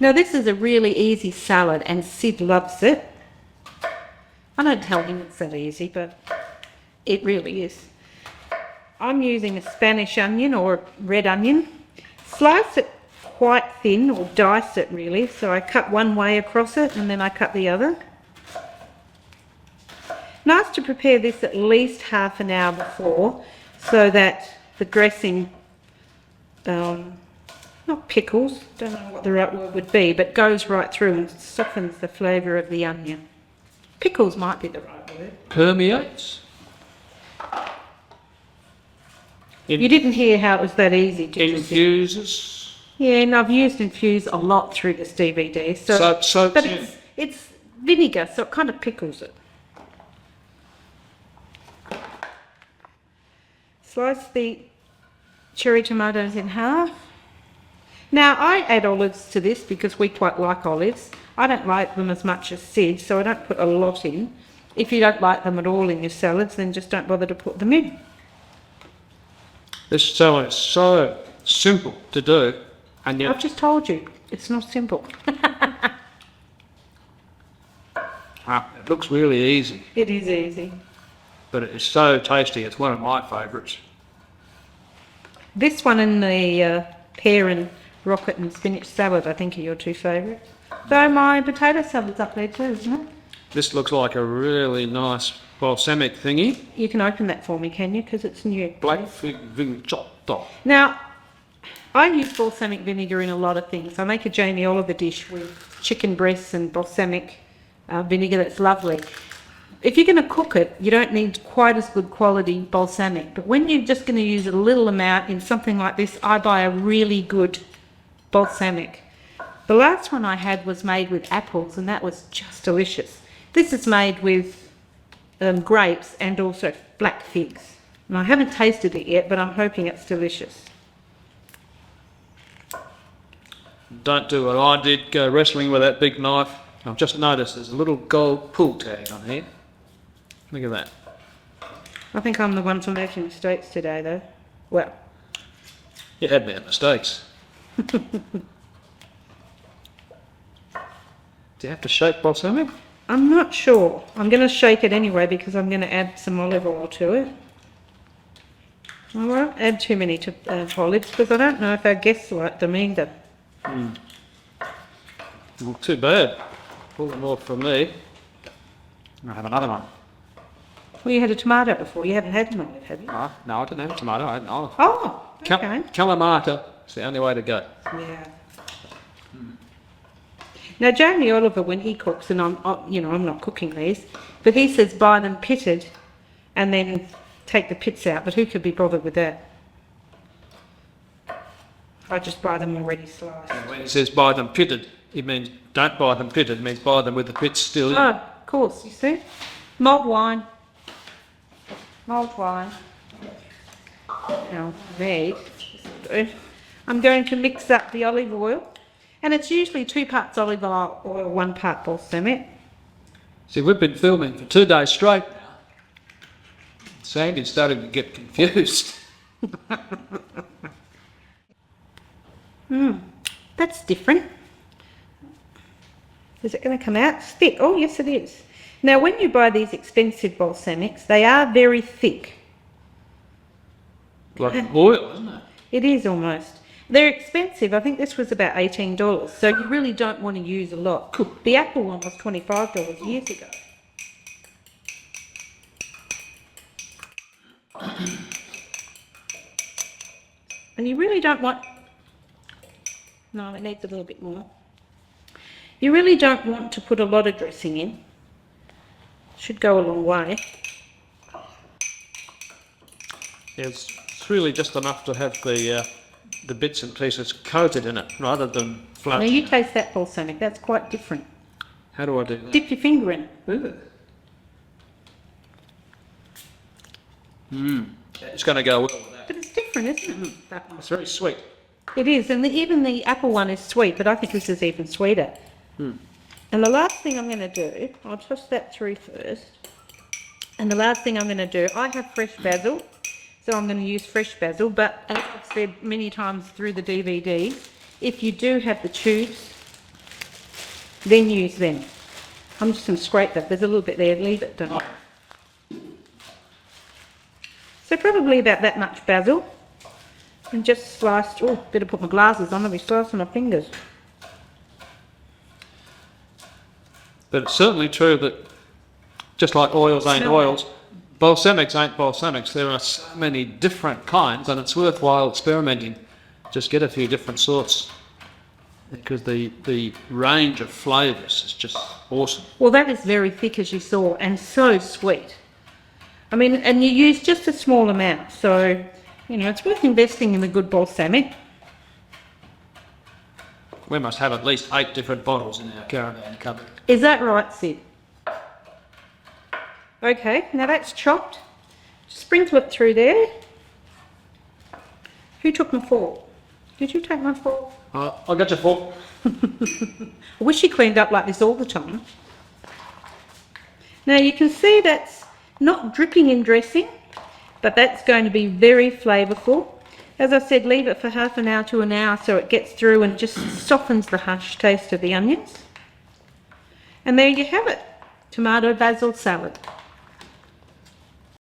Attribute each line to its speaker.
Speaker 1: Now this is a really easy salad and Sid loves it. I don't tell him it's that easy, but it really is. I'm using a Spanish onion or red onion. Slice it quite thin, or dice it really. So I cut one way across it and then I cut the other. Nice to prepare this at least half an hour before so that the dressing, not pickles, don't know what the right word would be, but goes right through and softens the flavour of the onion. Pickles might be the right word.
Speaker 2: Permeates?
Speaker 1: You didn't hear how it was that easy, did you?
Speaker 2: Infuses?
Speaker 1: Yeah, and I've used infuse a lot through this DVD. But it's vinegar, so it kind of pickles it. Slice the cherry tomatoes in half. Now I add olives to this because we quite like olives. I don't like them as much as Sid, so I don't put a lot in. If you don't like them at all in your salads, then just don't bother to put them in.
Speaker 2: This salad is so simple to do, and yet
Speaker 1: I've just told you, it's not simple.
Speaker 2: it looks really easy,
Speaker 1: It is easy.
Speaker 2: but it is so tasty. It's one of my favourites.
Speaker 1: This one and the pear and rocket and spinach salad, I think, are your two favourites. So my potato salad's up there too, isn't it?
Speaker 2: This looks like a really nice balsamic thingy.
Speaker 1: You can open that for me, can you? Because it's new.
Speaker 2: Black fig vignotto.
Speaker 1: Now, I use balsamic vinegar in a lot of things. I make a Jamie Oliver dish with chicken breasts and balsamic vinegar. That's lovely. If you're going to cook it, you don't need quite as good quality balsamic. But when you're just going to use a little amount in something like this, I buy a really good balsamic. The last one I had was made with apples, and that was just delicious. This is made with grapes and also black figs. And I haven't tasted it yet, but I'm hoping it's delicious.
Speaker 2: Don't do what I did, go wrestling with that big knife. I've just noticed there's a little gold pull tag on here. Look at that.
Speaker 1: I think I'm the one for making mistakes today, though. Well,
Speaker 2: You had made mistakes. Do you have to shake balsamic?
Speaker 1: I'm not sure. I'm going to shake it anyway because I'm going to add some olive oil to it. I won't add too many olives because I don't know if our guests like them either.
Speaker 2: Well, too bad. Pull them off for me. I'll have another one.
Speaker 1: Well, you had a tomato before. You haven't had an olive, have you?
Speaker 2: No, I didn't have a tomato. I had an olive.
Speaker 1: Oh, okay.
Speaker 2: Calamata is the only way to go.
Speaker 1: Yeah. Now, Jamie Oliver, when he cooks, and I'm not cooking these, but he says buy them pitted and then take the pits out, but who could be bothered with that? I just buy them already sliced.
Speaker 2: And when he says buy them pitted, he means don't buy them pitted, it means buy them with the pits still in.
Speaker 1: Oh, of course, you see. Mulled wine. Mulled wine. Now, there. I'm going to mix up the olive oil. And it's usually 2 parts olive oil, 1 part balsamic.
Speaker 2: See, we've been filming for 2 days straight now. Sandie's starting to get confused.
Speaker 1: That's different. Is it going to come out? Thick. Oh, yes, it is. Now, when you buy these expensive balsamics, they are very thick.
Speaker 2: Like oil, isn't it?
Speaker 1: It is almost. They're expensive. I think this was about $18, so you really don't want to use a lot. The apple one was $25 years ago. And you really don't want... No, it needs a little bit more. You really don't want to put a lot of dressing in. Should go a long way.
Speaker 2: It's really just enough to have the bits and pieces coated in it, rather than flat.
Speaker 1: Now you taste that balsamic. That's quite different.
Speaker 2: How do I do that?
Speaker 1: Dip your finger in it.
Speaker 2: It's going to go well with that.
Speaker 1: But it's different, isn't it? That one.
Speaker 2: It's very sweet.
Speaker 1: It is, and even the apple one is sweet, but I think this is even sweeter. And the last thing I'm going to do, I'll toss that through first. And the last thing I'm going to do, I have fresh basil, so I'm going to use fresh basil, but as I've said many times through the DVD, if you do have the tubes, then use them. I'm just going to scrape that. There's a little bit there. Leave it, don't. So probably about that much basil. And just sliced, oh, better put my glasses on, I'll be slicing my fingers.
Speaker 2: But it's certainly true that just like oils ain't
Speaker 1: Smell
Speaker 2: oils, balsamics ain't balsamics. There are so many different kinds, and it's worthwhile experimenting. Just get a few different sorts, because the range of flavours is just awesome.
Speaker 1: Well, that is very thick, as you saw, and so sweet. I mean, and you use just a small amount, so, you know, it's worth investing in a good balsamic.
Speaker 2: We must have at least 8 different bottles in our caravan cupboard.
Speaker 1: Is that right, Sid? Okay, now that's chopped. Sprinkle it through there. Who took my fork? Did you take my fork?
Speaker 2: I'll get your fork.
Speaker 1: I wish you cleaned up like this all the time. Now you can see that's not dripping in dressing, but that's going to be very flavourful. As I said, leave it for half an hour to an hour so it gets through and just softens the harsh taste of the onions. And there you have it, tomato basil salad.